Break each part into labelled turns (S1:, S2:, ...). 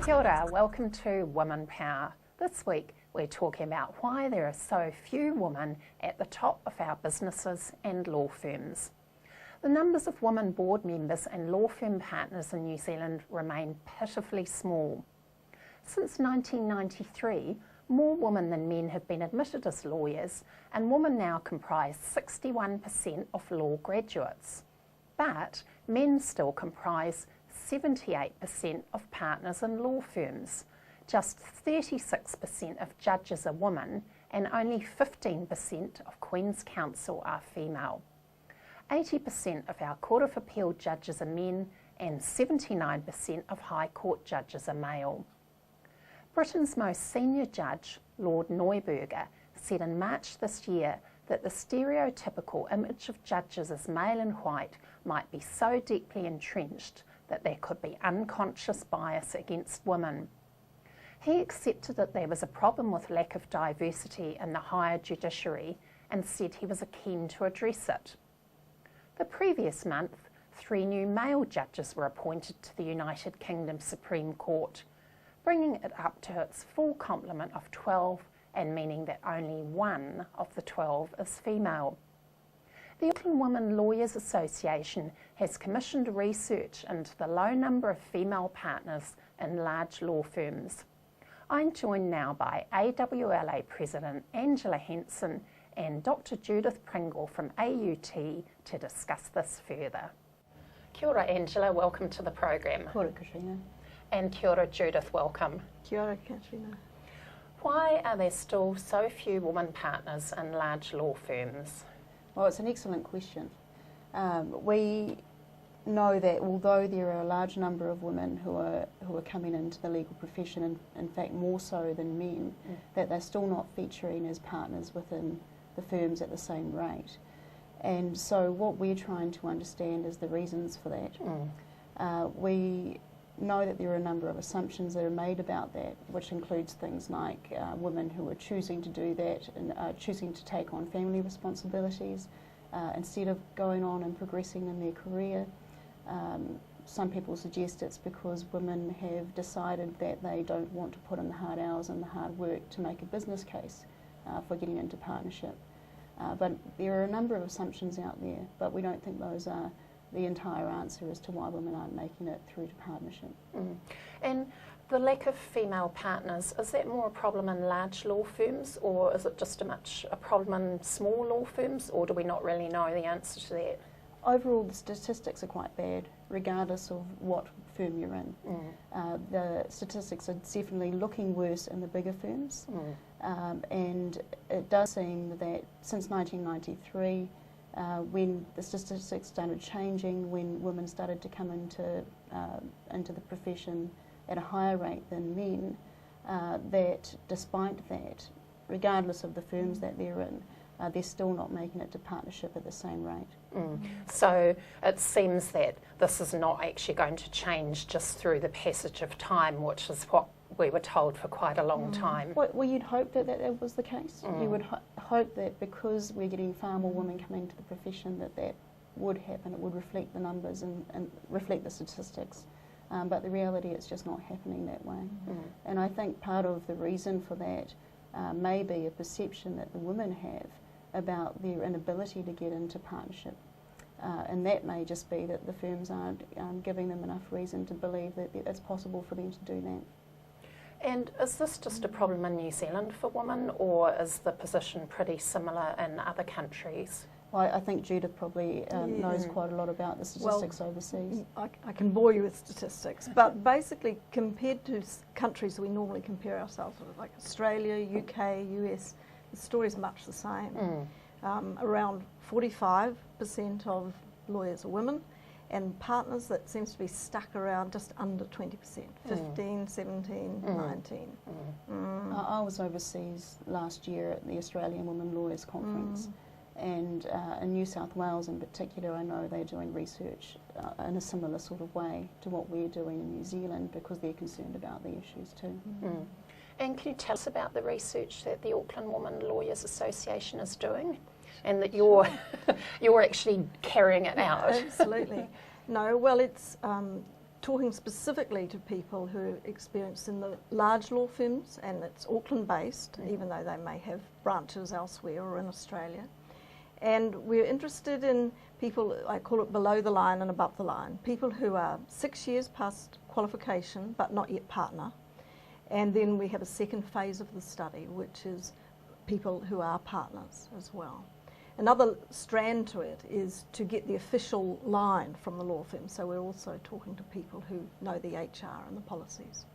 S1: Kia ora, welcome to Women Power. This week we're talking about why there are so few women at the top of our businesses and law firms. The numbers of women board members and law firm partners in New Zealand remain pitifully small. Since 1993, more women than men have been admitted as lawyers, and women now comprise 61% of law graduates. But men still comprise 78% of partners in law firms. Just 36% of judges are women, and only 15% of Queen's Counsel are female. 80% of our Court of Appeal judges are men, and 79% of High Court judges are male. Britain's most senior judge, Lord Neuberger, said in March this year that the stereotypical image of judges as male and white might be so deeply entrenched that there could be unconscious bias against women. He accepted that there was a problem with lack of diversity in the higher judiciary and said he was keen to address it. The previous month, 3 new male judges were appointed to the United Kingdom Supreme Court, bringing it up to its full complement of 12 and meaning that only 1 of the 12 is female. The Oakland Women Lawyers Association has commissioned research into the low number of female partners in large law firms. I'm joined now by AWLA President Angela Henson and Dr. Judith Pringle from AUT to discuss this further. Kia ora, Angela, welcome to the program.
S2: Kia ora, Katrina.
S1: And kia ora, Judith, welcome.
S2: Kia ora, Katrina.
S1: Why are there still so few women partners in large law firms?
S2: Well, it's an excellent question. We know that although there are a large number of women who are coming into the legal profession, and in fact more so than men, that they're still not featuring as partners within the firms at the same rate. And so what we're trying to understand is the reasons for that. We know that there are a number of assumptions that are made about that, which includes things like women who are choosing to do that and choosing to take on family responsibilities instead of going on and progressing in their career. Some people suggest it's because women have decided that they don't want to put in the hard hours and the hard work to make a business case for getting into partnership. But there are a number of assumptions out there, but we don't think those are the entire answer as to why women aren't making it through to partnership.
S1: And the lack of female partners, is that more a problem in large law firms, or is it just a problem in small law firms, or do we not really know the answer to that?
S2: Overall, the statistics are quite bad, regardless of what firm you're in. The statistics are definitely looking worse in the bigger firms, and it does seem that since 1993, when the statistics started changing, when women started to come into the profession at a higher rate than men, that despite that, regardless of the firms that they're in, they're still not making it to partnership at the same rate.
S1: So it seems that this is not actually going to change just through the passage of time, which is what we were told for quite a long time.
S2: Well, you'd hope that that was the case. You would hope that because we're getting far more women coming into the profession that would happen. It would reflect the numbers and reflect the statistics. But the reality, it's just not happening that way. And I think part of the reason for that may be a perception that the women have about their inability to get into partnership. And that may just be that the firms aren't giving them enough reason to believe that it's possible for them to do that.
S1: And is this just a problem in New Zealand for women, or is the position pretty similar in other countries?
S2: Well, I think Judith probably knows quite a lot about the statistics overseas.
S3: I can bore you with statistics, but basically compared to countries we normally compare ourselves with, like Australia, UK, US, the story's much the same. Around 45% of lawyers are women, and partners, that seems to be stuck around just under 20%, 15, 17, 19.
S2: I was overseas last year at the Australian Women Lawyers Conference, and in New South Wales in particular, I know they're doing research in a similar sort of way to what we're doing in New Zealand, because they're concerned about the issues too.
S1: And can you tell us about the research that the Auckland Women Lawyers Association is doing, and that you're actually carrying it out?
S3: Absolutely. No, well, it's talking specifically to people who are experienced in the large law firms, and it's Auckland based, even though they may have branches elsewhere or in Australia. And we're interested in people, I call it below the line and above the line, people who are 6 years past qualification but not yet partner. And then we have a second phase of the study, which is people who are partners as well. Another strand to it is to get the official line from the law firm, so we're also talking to people who know the HR and the policies.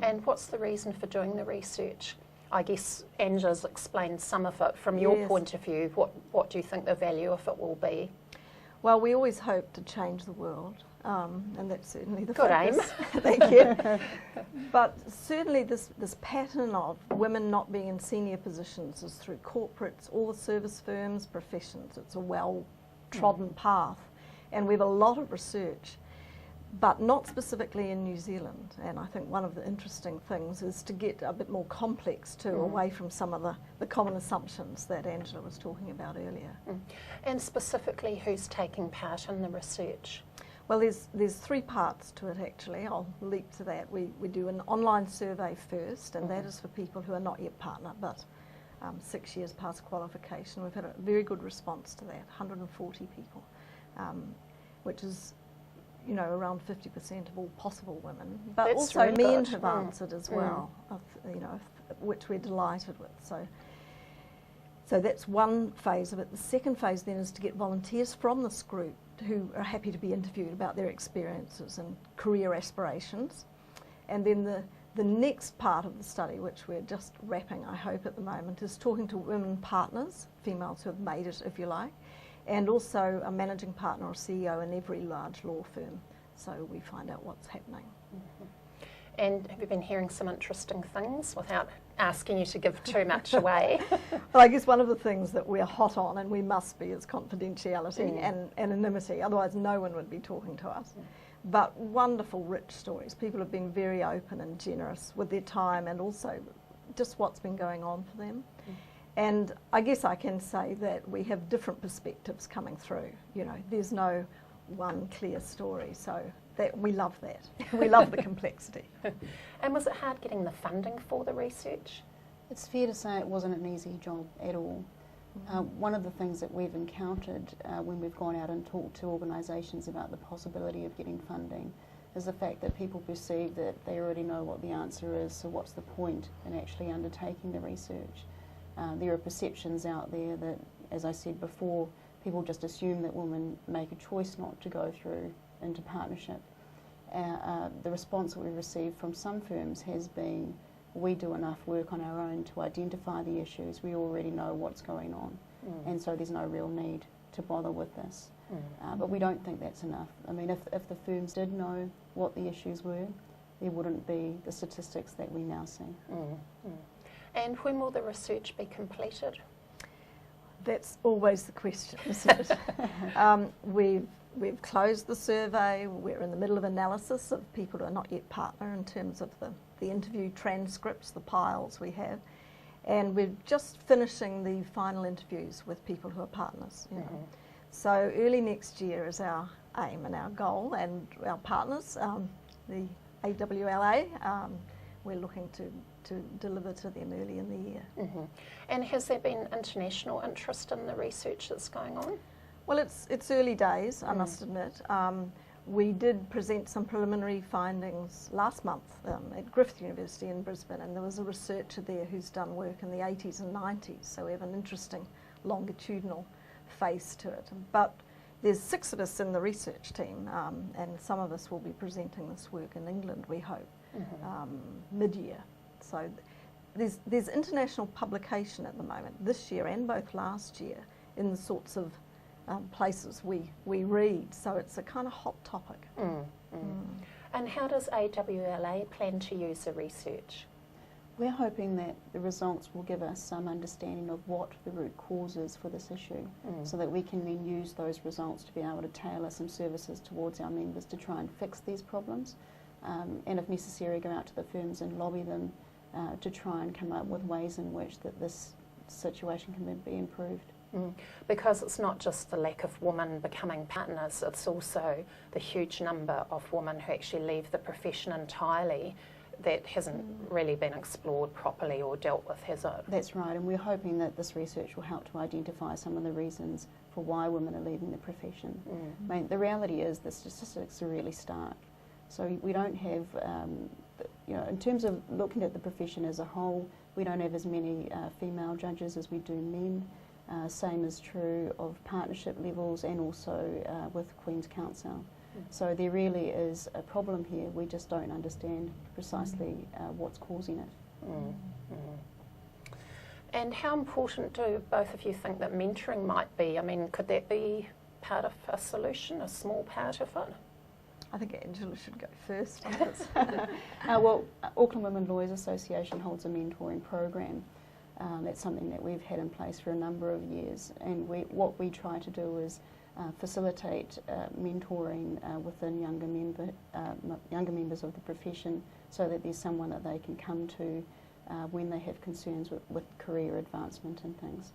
S1: And what's the reason for doing the research? I guess Angela's explained some of it. From your point of view, what do you think the value of it will be?
S3: Well, we always hope to change the world, and that's certainly the
S1: Good
S3: focus.
S1: aim.
S3: Thank you. But certainly this pattern of women not being in senior positions is through corporates, all the service firms, professions. It's a well-trodden path, and we have a lot of research, but not specifically in New Zealand. And I think one of the interesting things is to get a bit more complex too, away from some of the common assumptions that Angela was talking about earlier.
S1: And specifically, who's taking part in the research?
S3: Well, there's three parts to it actually. I'll leap to that. We do an online survey first, and that is for people who are not yet partner, but 6 years past qualification. We've had a very good response to that, 140 people, which is, you know, around 50% of all possible women. But
S1: That's
S3: also
S1: really
S3: men
S1: good.
S3: have answered as well, which we're delighted with. So that's one phase of it. The second phase then is to get volunteers from this group who are happy to be interviewed about their experiences and career aspirations. And then the next part of the study, which we're just wrapping, I hope, at the moment, is talking to women partners, females who have made it, if you like, and also a managing partner or CEO in every large law firm. So we find out what's happening.
S1: And have you been hearing some interesting things without asking you to give too much away?
S3: Well, I guess one of the things that we're hot on, and we must be, is confidentiality and anonymity. Otherwise, no one would be talking to us. But wonderful, rich stories. People have been very open and generous with their time, and also just what's been going on for them. And I guess I can say that we have different perspectives coming through. You know, there's no one clear story. So that we love that. We love the complexity.
S1: And was it hard getting the funding for the research?
S2: It's fair to say it wasn't an easy job at all. One of the things that we've encountered when we've gone out and talked to organisations about the possibility of getting funding is the fact that people perceive that they already know what the answer is, so what's the point in actually undertaking the research? There are perceptions out there that, as I said before, people just assume that women make a choice not to go through into partnership. The response that we've received from some firms has been, we do enough work on our own to identify the issues, we already know what's going on, and so there's no real need to bother with this. But we don't think that's enough. I mean, if the firms did know what the issues were, there wouldn't be the statistics that we now see.
S1: And when will the research be completed?
S3: That's always the question, isn't it? We've closed the survey. We're in the middle of analysis of people who are not yet partner in terms of the interview transcripts, the piles we have. And we're just finishing the final interviews with people who are partners. You know. So early next year is our aim and our goal, and our partners, the AWLA, we're looking to deliver to them early in the year.
S1: And has there been international interest in the research that's going on?
S3: Well, it's early days, I must admit. We did present some preliminary findings last month at Griffith University in Brisbane, and there was a researcher there who's done work in the 80s and 90s, so we have an interesting longitudinal face to it. But there's 6 of us in the research team, and some of us will be presenting this work in England, we hope, mid-year. So there's international publication at the moment, this year and both last year, in the sorts of places we read, so it's a kind of hot topic.
S1: And how does AWLA plan to use the research?
S2: We're hoping that the results will give us some understanding of what the root cause is for this issue, so that we can then use those results to be able to tailor some services towards our members to try and fix these problems, and if necessary go out to the firms and lobby them to try and come up with ways in which that this situation can be improved.
S1: Because it's not just the lack of women becoming partners, it's also the huge number of women who actually leave the profession entirely that hasn't really been explored properly or dealt with, has it?
S2: That's right, and we're hoping that this research will help to identify some of the reasons for why women are leaving the profession. I mean, the reality is the statistics are really stark. So we don't have, in terms of looking at the profession as a whole, we don't have as many female judges as we do men. Same is true of partnership levels and also with Queen's Counsel. So there really is a problem here. We just don't understand precisely what's causing it.
S1: And how important do both of you think that mentoring might be? I mean, could that be part of a solution, a small part of it?
S3: I think Angela should go first.
S2: Well, Auckland Women Lawyers Association holds a mentoring program. That's something that we've had in place for a number of years, and what we try to do is facilitate mentoring within younger members of the profession, so that there's someone that they can come to when they have concerns with career advancement and things.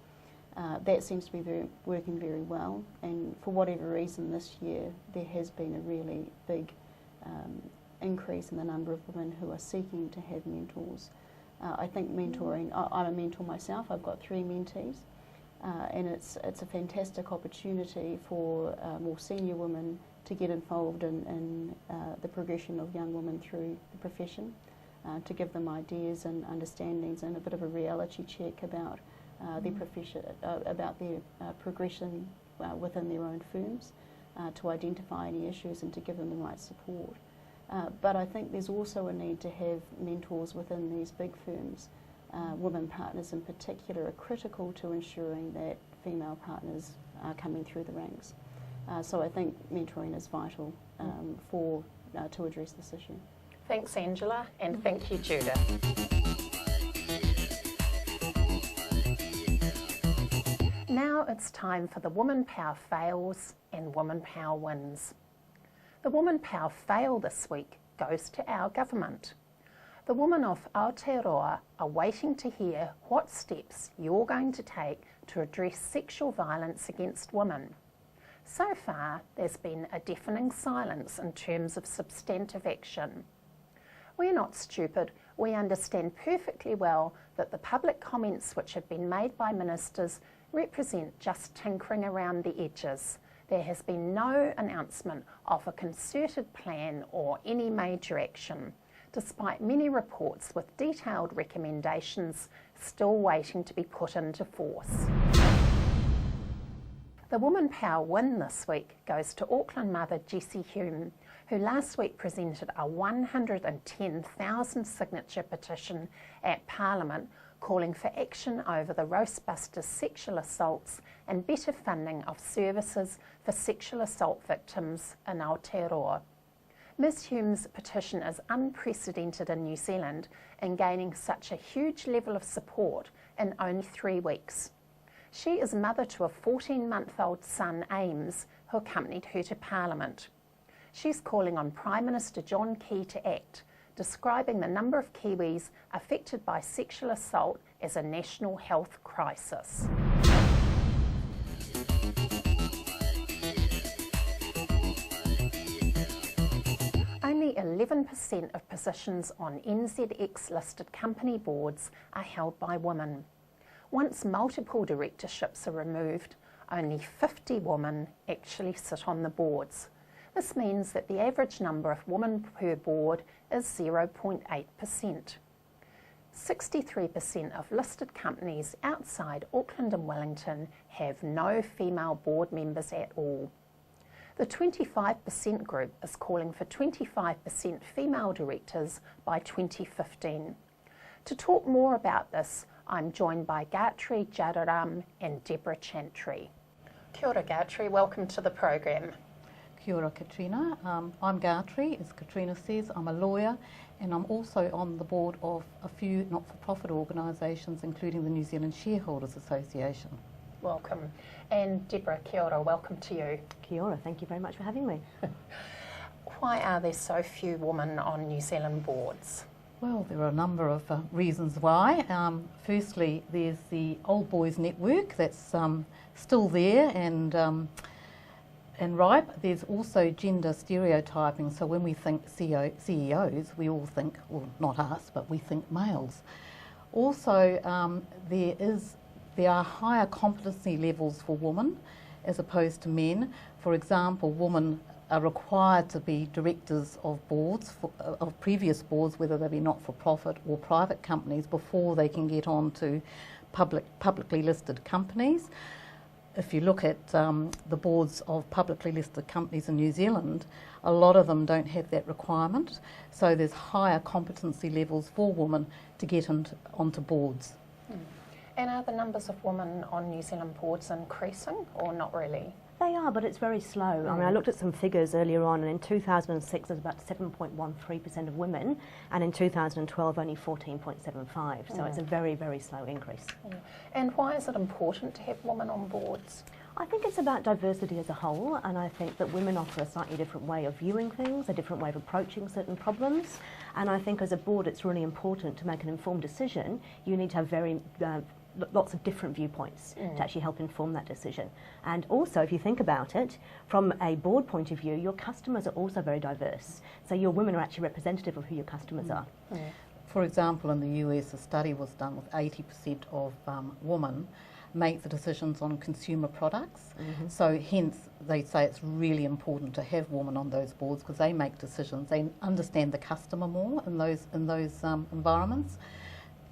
S2: That seems to be working very well, and for whatever reason this year there has been a really big increase in the number of women who are seeking to have mentors. I think mentoring, I'm a mentor myself, I've got 3 mentees, and it's a fantastic opportunity for more senior women to get involved in the progression of young women through the profession, to give them ideas and understandings and a bit of a reality check about their profession, about their progression within their own firms, to identify any issues and to give them the right support. But I think there's also a need to have mentors within these big firms. Women partners in particular are critical to ensuring that female partners are coming through the ranks. So I think mentoring is vital to address this issue.
S1: Thanks, Angela, and thank you, Judith. Now it's time for the Woman Power Fails and Woman Power Wins. The Woman Power Fail this week goes to our government. The women of Aotearoa are waiting to hear what steps you're going to take to address sexual violence against women. So far, there's been a deafening silence in terms of substantive action. We're not stupid. We understand perfectly well that the public comments which have been made by ministers represent just tinkering around the edges. There has been no announcement of a concerted plan or any major action, despite many reports with detailed recommendations still waiting to be put into force. The Woman Power win this week goes to Auckland mother Jessie Hume, who last week presented a 110,000 signature petition at Parliament calling for action over the Roastbusters sexual assaults and better funding of services for sexual assault victims in Aotearoa. Ms Hume's petition is unprecedented in New Zealand in gaining such a huge level of support in only 3 weeks. She is mother to a 14-month-old son, Ames, who accompanied her to Parliament. She's calling on Prime Minister John Key to act, describing the number of Kiwis affected by sexual assault as a national health crisis. Only 11% of positions on NZX-listed company boards are held by women. Once multiple directorships are removed, only 50 women actually sit on the boards. This means that the average number of women per board is 0.8%. 63% of listed companies outside Auckland and Wellington have no female board members at all. The 25% group is calling for 25% female directors by 2015. To talk more about this, I'm joined by Chantry, Durham and Deborah Chantry. Kia ora, Chantry, welcome to the program.
S4: Kia ora, Katrina. I'm Chantry, as Katrina says. I'm a lawyer, and I'm also on the board of a few not-for-profit organisations, including the New Zealand Shareholders Association.
S1: Welcome. And Deborah, kia ora, welcome to you.
S5: Kia ora, thank you very much for having me.
S1: Why are there so few women on New Zealand boards?
S4: Well, there are a number of reasons why. Firstly, there's the Old Boys Network that's still there and ripe. There's also gender stereotyping. So when we think CEOs, we all think, well, not us, but we think males. Also, there are higher competency levels for women as opposed to men. For example, women are required to be directors of boards, of previous boards, whether they be not-for-profit or private companies, before they can get on to publicly listed companies. If you look at the boards of publicly listed companies in New Zealand, a lot of them don't have that requirement, so there's higher competency levels for women to get onto boards.
S1: And are the numbers of women on New Zealand boards increasing or not really?
S5: They are, but it's very slow. I mean, I looked at some figures earlier on, and in 2006 there was about 7.13% of women, and in 2012 only 14.75%. So it's a very, very slow increase.
S1: And why is it important to have women on boards?
S5: I think it's about diversity as a whole, and I think that women offer a slightly different way of viewing things, a different way of approaching certain problems. And I think as a board it's really important to make an informed decision. You need to have lots of different viewpoints to actually help inform that decision. And also, if you think about it, from a board point of view, your customers are also very diverse. So your women are actually representative of who your customers are.
S4: For example, in the US, a study was done with 80% of women make the decisions on consumer products. So hence they say it's really important to have women on those boards because they make decisions. They understand the customer more in those environments.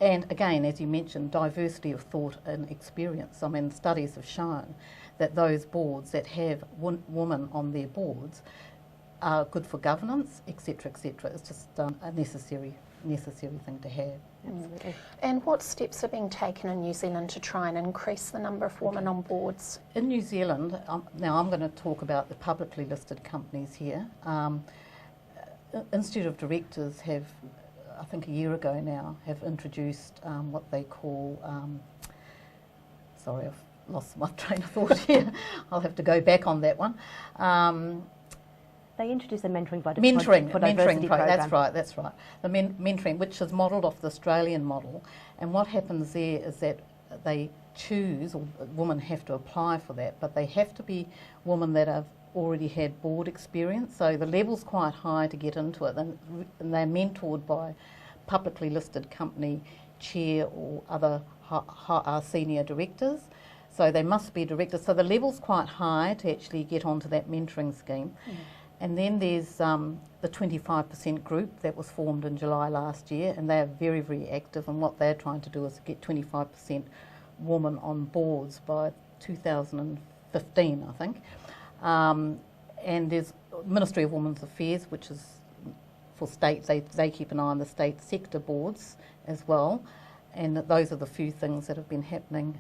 S4: And again, as you mentioned, diversity of thought and experience. I mean, studies have shown that those boards that have women on their boards are good for governance, etc., etc. It's just a necessary thing to have. Absolutely.
S1: And what steps are being taken in New Zealand to try and increase the number of women on boards?
S4: In New Zealand, now I'm going to talk about the publicly listed companies here. Institute of Directors have, I think a year ago now, have introduced what they call, sorry, I've lost my train of thought here. I'll have to go back on that one.
S5: They introduced a mentoring for
S4: diversity
S5: program.
S4: That's right. The mentoring, which is modelled off the Australian model. And what happens there is that they choose, or women have to apply for that, but they have to be women that have already had board experience. So the level's quite high to get into it, and they're mentored by publicly listed company chair or other senior directors. So they must be directors. So the level's quite high to actually get onto that mentoring scheme. And then there's the 25% group that was formed in July last year, and they're very, very active, and what they're trying to do is get 25% women on boards by 2015, I think. And there's Ministry of Women's Affairs, which is for states. They keep an eye on the state sector boards as well. And those are the few things that have been happening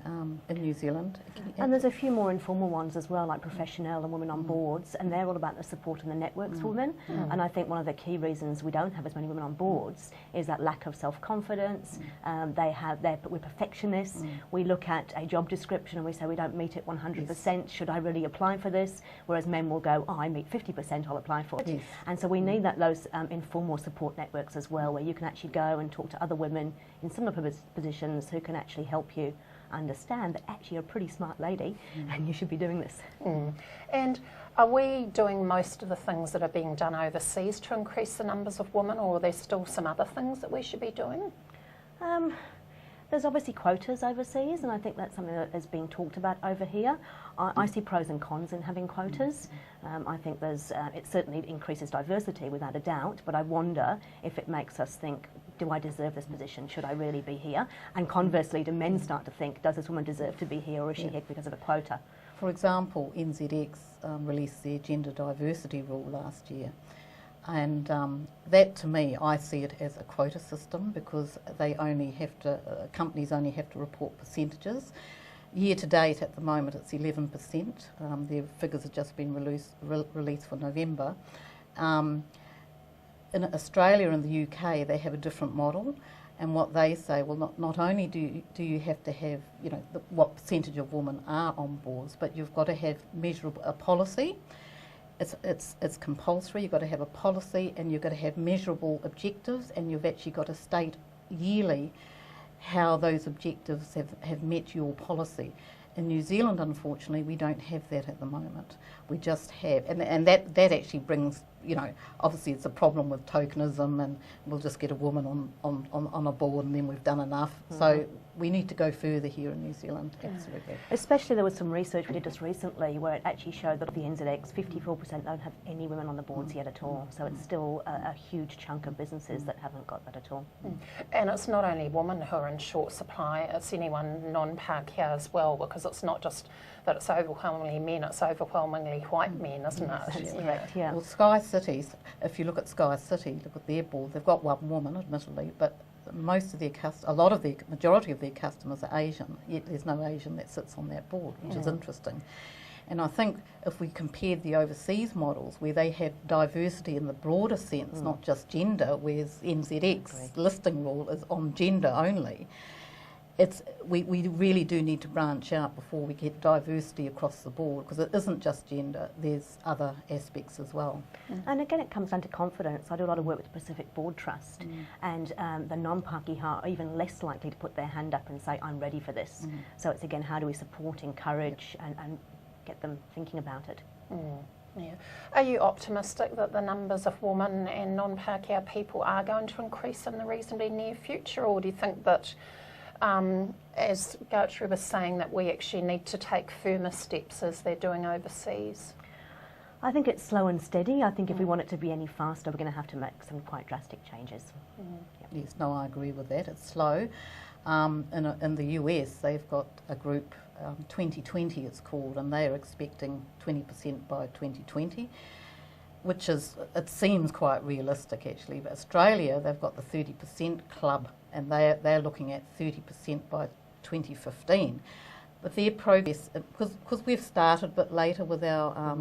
S4: in New Zealand.
S5: And there's a few more informal ones as well, like Professional and Women on Boards, and they're all about the support and the networks for women. And I think one of the key reasons we don't have as many women on boards is that lack of self-confidence. We're perfectionists. We look at a job description and we say we don't meet it 100%. Should I really apply for this? Whereas men will go, I meet 50%, I'll apply for it. And so we need those informal support networks as well, where you can actually go and talk to other women in similar positions who can actually help you understand that actually you're a pretty smart lady and you should be doing this.
S1: And are we doing most of the things that are being done overseas to increase the numbers of women, or are there still some other things that we should be doing?
S5: There's obviously quotas overseas, and I think that's something that is being talked about over here. I see pros and cons in having quotas. I think it certainly increases diversity without a doubt, but I wonder if it makes us think, do I deserve this position? Should I really be here? And conversely, do men start to think, does this woman deserve to be here, or is she here because of a quota?
S4: For example, NZX released their gender diversity rule last year. And that, to me, I see it as a quota system, because companies only have to report percentages. Year to date, at the moment, it's 11%. Their figures have just been released for November. In Australia and the UK, they have a different model, and what they say, well, not only do you have to have, what percentage of women are on boards, but you've got to have measurable a policy. it's compulsory. You've got to have a policy, and you've got to have measurable objectives, and you've actually got to state yearly how those objectives have met your policy. In New Zealand, unfortunately, we don't have that at the moment. We just have, and that actually brings, you know, obviously it's a problem with tokenism, and we'll just get a woman on a board and then we've done enough. So we need to go further here in New Zealand, absolutely.
S5: Especially there was some research we did just recently where it actually showed that of the NZX, 54% don't have any women on the boards yet at all. So it's still a huge chunk of businesses that haven't got that at all.
S1: And it's not only women who are in short supply, it's anyone non-Pākehā as well, because it's not just that it's overwhelmingly men, it's overwhelmingly white men, isn't it?
S5: That's correct, yeah.
S4: Well, Sky Cities, if you look at Sky City, look at their board, they've got one woman, admittedly, but most of their majority of their customers are Asian, yet there's no Asian that sits on that board, which is interesting. And I think if we compared the overseas models where they have diversity in the broader sense, not just gender, whereas NZX listing rule is on gender only, we really do need to branch out before we get diversity across the board, because it isn't just gender, there's other aspects as well.
S5: And again, it comes down to confidence. I do a lot of work with the Pacific Board Trust, and the non-Pākehā are even less likely to put their hand up and say, I'm ready for this. So it's again, how do we support, encourage, and get them thinking about it.
S1: Yeah. Are you optimistic that the numbers of women and non-Pākehā people are going to increase in the reasonably near future, or do you think that as Chantry was saying, that we actually need to take firmer steps as they're doing overseas?
S5: I think it's slow and steady. I think if we want it to be any faster, we're going to have to make some quite drastic changes.
S4: Yes, no, I agree with that. It's slow. In the US, they've got a group, 2020 it's called, and they are expecting 20% by 2020, which is, it seems quite realistic actually. But Australia, they've got the 30% club, and they're looking at 30% by 2015. But their progress, because we've started a bit later with our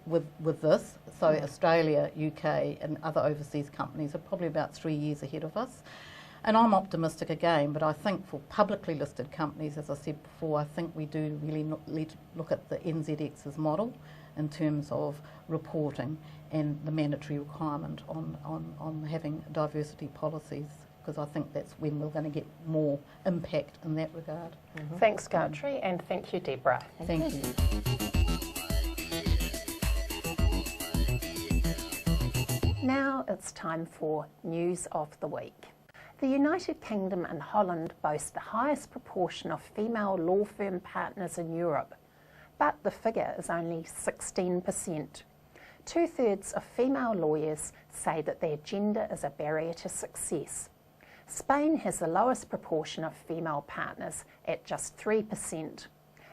S4: with this, so Australia, UK, and other overseas companies are probably about 3 years ahead of us. And I'm optimistic again, but I think for publicly listed companies, as I said before, I think we do really need to look at the NZX's model in terms of reporting and the mandatory requirement on having diversity policies, because I think that's when we're going to get more impact in that regard.
S1: Thanks, Chantry, and thank you, Deborah.
S4: Thank you.
S1: Now it's time for News of the Week. The United Kingdom and Holland boast the highest proportion of female law firm partners in Europe, but the figure is only 16%. 2/3 of female lawyers say that their gender is a barrier to success. Spain has the lowest proportion of female partners at just 3%.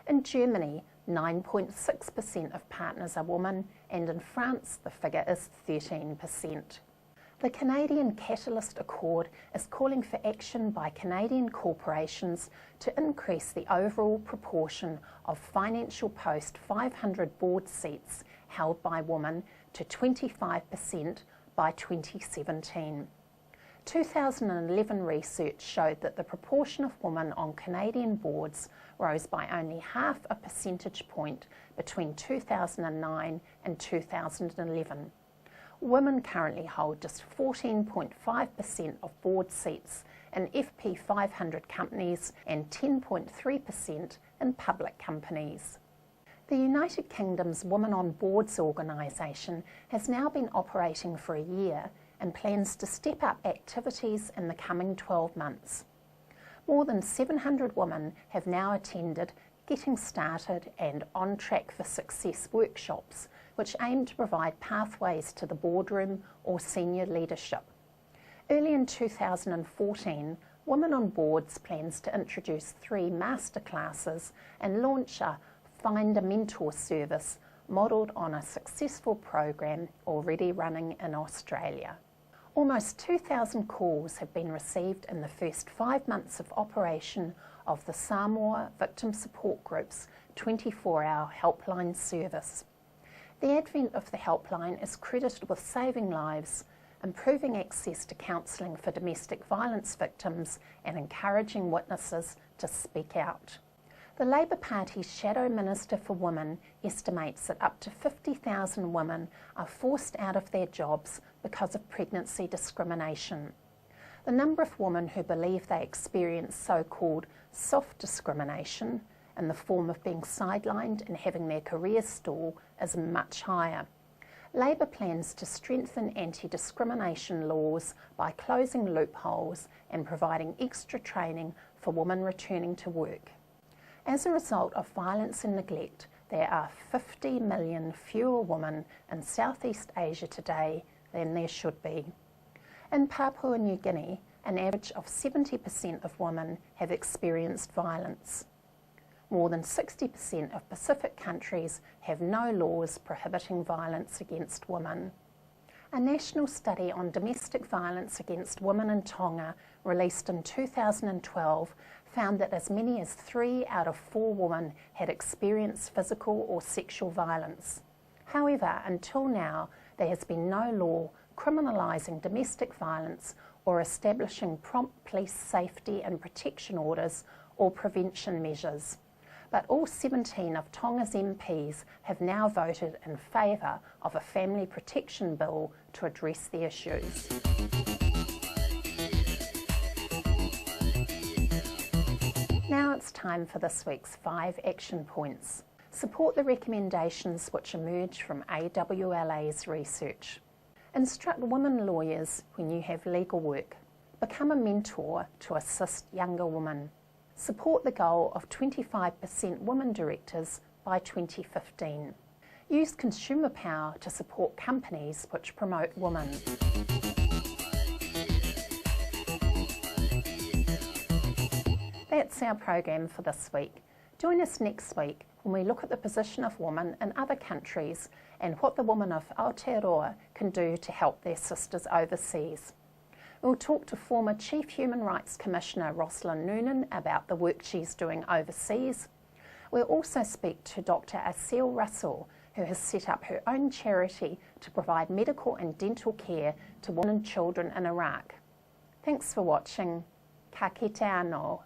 S1: In Germany, 9.6% of partners are women, and in France the figure is 13%. The Canadian Catalyst Accord is calling for action by Canadian corporations to increase the overall proportion of Financial Post 500 board seats held by women to 25% by 2017. 2011 research showed that the proportion of women on Canadian boards rose by only half a percentage point between 2009 and 2011. Women currently hold just 14.5% of board seats in FP 500 companies and 10.3% in public companies. The United Kingdom's Women on Boards organisation has now been operating for a year and plans to step up activities in the coming 12 months. More than 700 women have now attended Getting Started and On Track for Success workshops, which aim to provide pathways to the boardroom or senior leadership. Early in 2014, Women on Boards plans to introduce 3 masterclasses and launch a Find a Mentor service modelled on a successful program already running in Australia. Almost 2,000 calls have been received in the first 5 months of operation of the Samoa Victim Support Group's 24-hour helpline service. The advent of the helpline is credited with saving lives, improving access to counselling for domestic violence victims, and encouraging witnesses to speak out. The Labour Party's Shadow Minister for Women estimates that up to 50,000 women are forced out of their jobs because of pregnancy discrimination. The number of women who believe they experience so-called soft discrimination in the form of being sidelined and having their careers stall is much higher. Labour plans to strengthen anti-discrimination laws by closing loopholes and providing extra training for women returning to work. As a result of violence and neglect, there are 50 million fewer women in Southeast Asia today than there should be. In Papua New Guinea, an average of 70% of women have experienced violence. More than 60% of Pacific countries have no laws prohibiting violence against women. A national study on domestic violence against women in Tonga, released in 2012, found that as many as 3 out of 4 women had experienced physical or sexual violence. However, until now, there has been no law criminalising domestic violence or establishing prompt police safety and protection orders or prevention measures. But all 17 of Tonga's MPs have now voted in favour of a family protection bill to address the issues. Now it's time for this week's 5 action points. Support the recommendations which emerge from AWLA's research. Instruct women lawyers when you have legal work. Become a mentor to assist younger women. Support the goal of 25% women directors by 2015. Use consumer power to support companies which promote women. That's our program for this week. Join us next week when we look at the position of women in other countries and what the women of Aotearoa can do to help their sisters overseas. We'll talk to former Chief Human Rights Commissioner Rosalind Noonan about the work she's doing overseas. We'll also speak to Dr. Aseel Russell, who has set up her own charity to provide medical and dental care to women and children in Iraq. Thanks for watching. Ka kite anō.